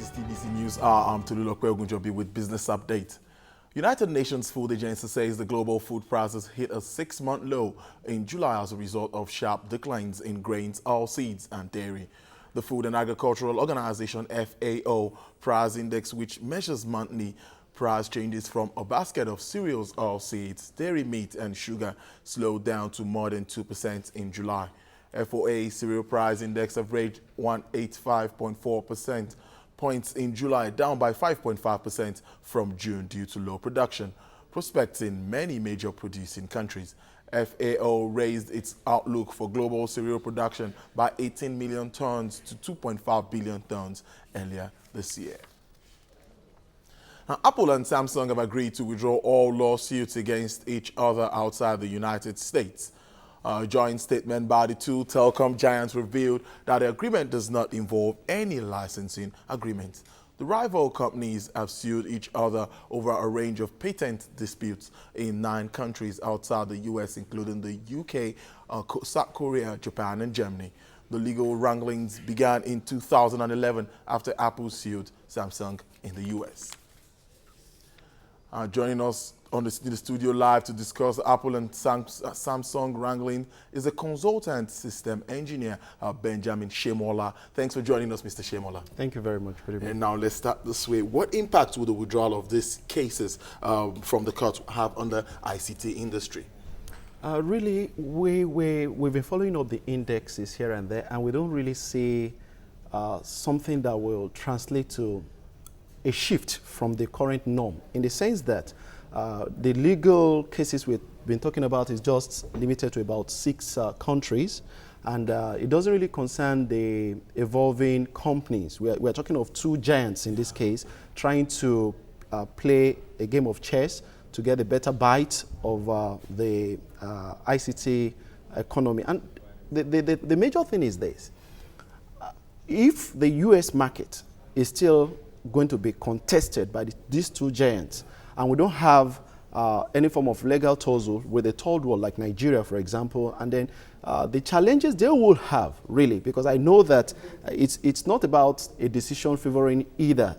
is TBC News. I'm Tolulope Ogunjobi with Business Update. United Nations Food Agency says the global food prices hit a 6-month low in July as a result of sharp declines in grains, oilseeds, and dairy. The Food and Agricultural Organization FAO price index, which measures monthly price changes from a basket of cereals, oilseeds, dairy, meat, and sugar, slowed down to more than 2% in July. FOA cereal price index averaged 185.4% points in July, down by 5.5% from June due to low production prospects in many major producing countries. FAO raised its outlook for global cereal production by 18 million tons to 2.5 billion tons earlier this year. Now, Apple and Samsung have agreed to withdraw all lawsuits against each other outside the United States. A joint statement by the two telecom giants revealed that the agreement does not involve any licensing agreements. The rival companies have sued each other over a range of patent disputes in 9 countries outside the U.S., including the UK, South Korea, Japan, and Germany. The legal wranglings began in 2011 after Apple sued Samsung in the U.S. Joining us in the studio live to discuss Apple and Samsung wrangling is a consultant system engineer, Benjamin Shemola. Thanks for joining us, Mr. Shemola. Thank you very much. And now let's start this way. What impact will the withdrawal of these cases from the court have on the ICT industry? Really, we've been following up the indexes here and there, and we don't really see something that will translate to a shift from the current norm, in the sense that the legal cases we've been talking about is just limited to about 6 countries, and it doesn't really concern the evolving companies. We're talking of 2 giants in this case, trying to play a game of chess to get a better bite of the ICT economy. And the major thing is this: if the US market is still going to be contested by these 2 giants, and we don't have any form of legal tussle with a third world like Nigeria, for example, and then the challenges they will have, really, because I know that it's not about a decision favoring either.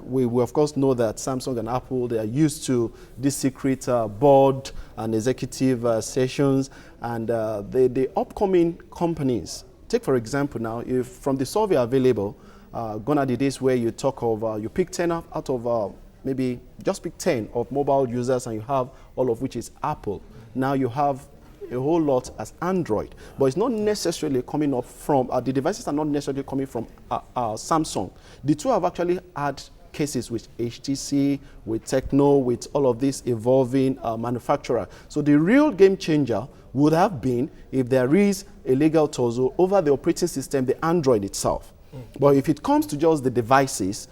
We of course know that Samsung and Apple, they are used to this secret board and executive sessions, and the upcoming companies, take for example now, if from the survey available, gone are the days where you talk of, you pick 10 out of maybe just pick 10 of mobile users, and you have all of which is Apple. Now you have a whole lot as Android, but it's not necessarily coming up from, the devices are not necessarily coming from Samsung. The two have actually had cases with HTC, with Techno, with all of these evolving manufacturer. So the real game changer would have been if there is a legal tussle over the operating system, the Android itself. But if it comes to just the devices,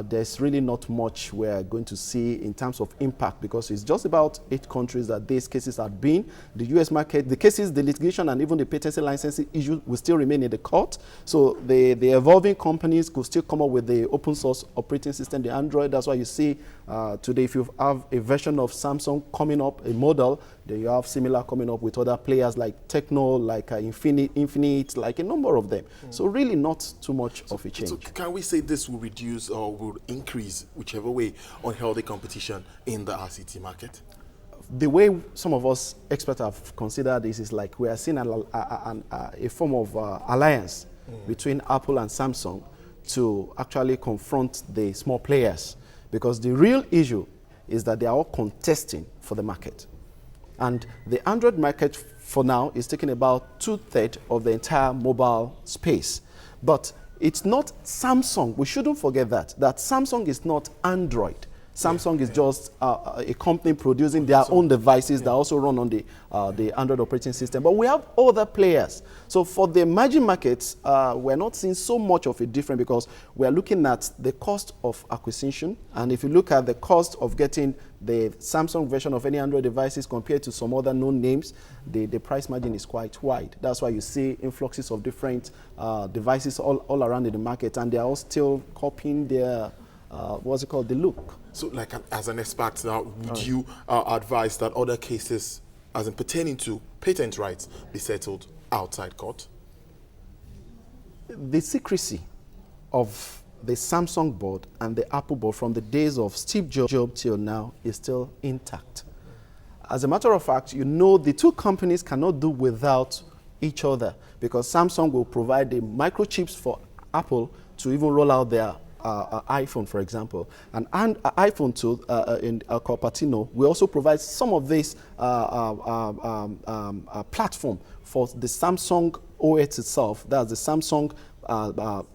there's really not much we're going to see in terms of impact, because it's just about 8 countries that these cases have been. The US market, the cases, the litigation, and even the patency licensing issue will still remain in the court. So the evolving companies could still come up with the open source operating system, the Android. That's why you see today, if you have a version of Samsung coming up, a model, then you have similar coming up with other players like Techno, like Infinite, like a number of them. So really not too much of a change. So can we say this will reduce or will increase, whichever way, unhealthy competition in the ICT market? The way some of us experts have considered this is like we are seeing a form of alliance between Apple and Samsung to actually confront the small players, because the real issue is that they are all contesting for the market. And the Android market for now is taking about 2/3 of the entire mobile space. But it's not Samsung. We shouldn't forget that Samsung is not Android. Samsung is just a company producing their own devices that also run on the Android operating system. But we have other players. So for the emerging markets, we're not seeing so much of a difference, because we're looking at the cost of acquisition. And if you look at the cost of getting the Samsung version of any Android devices compared to some other known names, the price margin is quite wide. That's why you see influxes of different devices all around in the market, and they're all still copying their what's it called, the look. So, like, as an expert now, would you advise that other cases, as in pertaining to patent rights, be settled outside court? The secrecy of the Samsung board and the Apple board from the days of Steve Jobs till now is still intact. As a matter of fact, you know the two companies cannot do without each other, because Samsung will provide the microchips for Apple to even roll out their iPhone, for example. And iPhone too, in Cupertino, we also provide some of this platform for the Samsung OS itself, that's the Samsung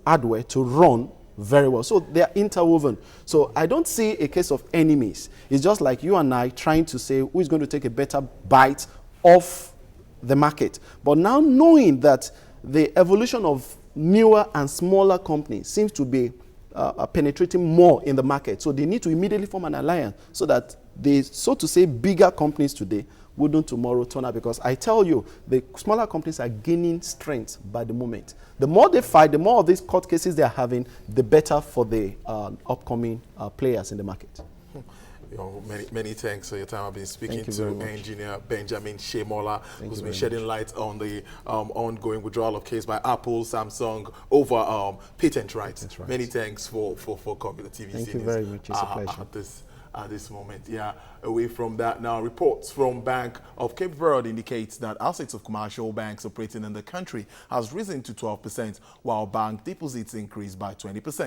hardware, to run very well. So they are interwoven. So I don't see a case of enemies. It's just like you and I trying to say who is going to take a better bite off the market. But now knowing that the evolution of newer and smaller companies seems to be penetrating more in the market, so they need to immediately form an alliance so that the, so to say, bigger companies today wouldn't tomorrow turn out. Because I tell you, the smaller companies are gaining strength by the moment. The more they fight, the more of these court cases they are having, the better for the upcoming players in the market. Many thanks for your time. I've been speaking to Engineer Benjamin Shemola, who's been shedding light on the ongoing withdrawal of case by Apple, Samsung over patent rights. Many thanks for coming to TV. Thank you very much. It's a pleasure. At this moment. Yeah, away from that now, reports from Bank of Cape Verde indicates that assets of commercial banks operating in the country has risen to 12%, while bank deposits increased by 20%.